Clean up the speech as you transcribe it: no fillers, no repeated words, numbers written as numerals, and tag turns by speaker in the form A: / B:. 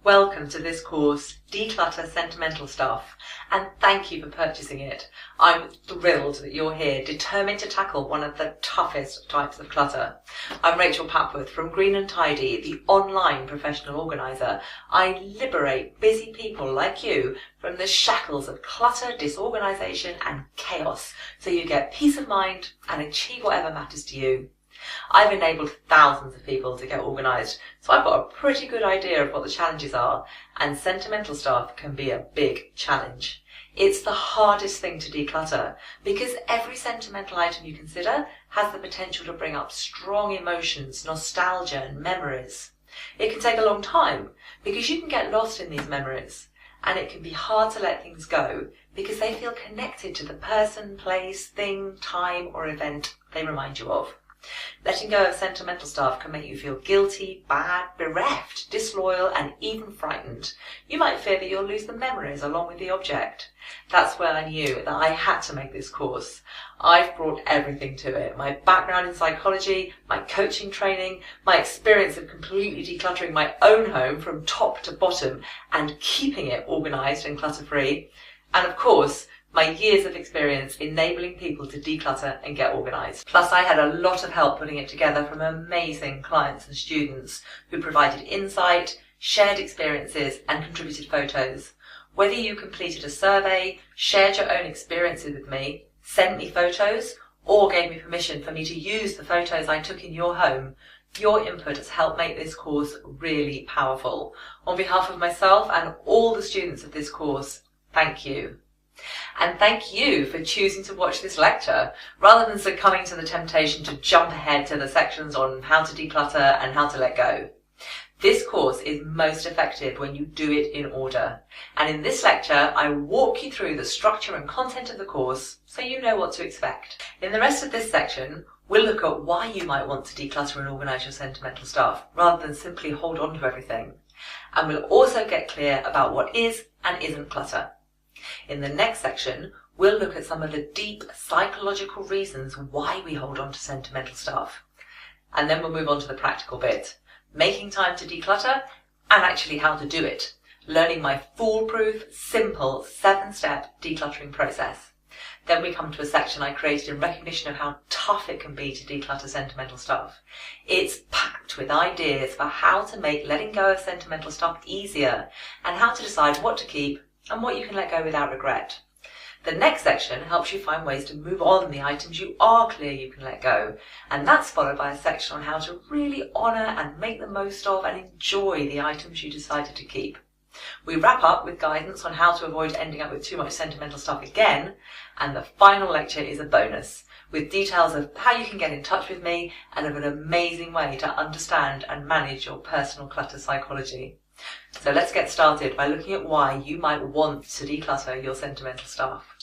A: Welcome to this course, Declutter Sentimental Stuff, and thank you for purchasing it. I'm thrilled that you're here, determined to tackle one of the toughest types of clutter. I'm Rachel Papworth from Green and Tidy, the online professional organiser. I liberate busy people like you from the shackles of clutter, disorganisation and chaos, so you get peace of mind and achieve whatever matters to you. I've enabled thousands of people to get organised, so I've got a pretty good idea of what the challenges are, and sentimental stuff can be a big challenge. It's the hardest thing to declutter because every sentimental item you consider has the potential to bring up strong emotions, nostalgia and memories. It can take a long time because you can get lost in these memories, and it can be hard to let things go because they feel connected to the person, place, thing, time or event they remind you of. Letting go of sentimental stuff can make you feel guilty, bad, bereft, disloyal and even frightened. You might fear that you'll lose the memories along with the object. That's when I knew that I had to make this course. I've brought everything to it. My background in psychology, my coaching training, my experience of completely decluttering my own home from top to bottom and keeping it organised and clutter-free. And of course, my years of experience enabling people to declutter and get organised. Plus, I had a lot of help putting it together from amazing clients and students who provided insight, shared experiences and contributed photos. Whether you completed a survey, shared your own experiences with me, sent me photos, or gave me permission for me to use the photos I took in your home, your input has helped make this course really powerful. On behalf of myself and all the students of this course, thank you. And thank you for choosing to watch this lecture, rather than succumbing to the temptation to jump ahead to the sections on how to declutter and how to let go. This course is most effective when you do it in order. And in this lecture, I walk you through the structure and content of the course so you know what to expect. In the rest of this section, we'll look at why you might want to declutter and organise your sentimental stuff, rather than simply hold on to everything. And we'll also get clear about what is and isn't clutter. In the next section, we'll look at some of the deep psychological reasons why we hold on to sentimental stuff. And then we'll move on to the practical bit, making time to declutter and actually how to do it, learning my foolproof, simple 7-step decluttering process. Then we come to a section I created in recognition of how tough it can be to declutter sentimental stuff. It's packed with ideas for how to make letting go of sentimental stuff easier and how to decide what to keep and what you can let go without regret. The next section helps you find ways to move on the items you are clear you can let go, and that's followed by a section on how to really honour and make the most of and enjoy the items you decided to keep. We wrap up with guidance on how to avoid ending up with too much sentimental stuff again, and the final lecture is a bonus, with details of how you can get in touch with me and of an amazing way to understand and manage your personal clutter psychology. So let's get started by looking at why you might want to declutter your sentimental stuff.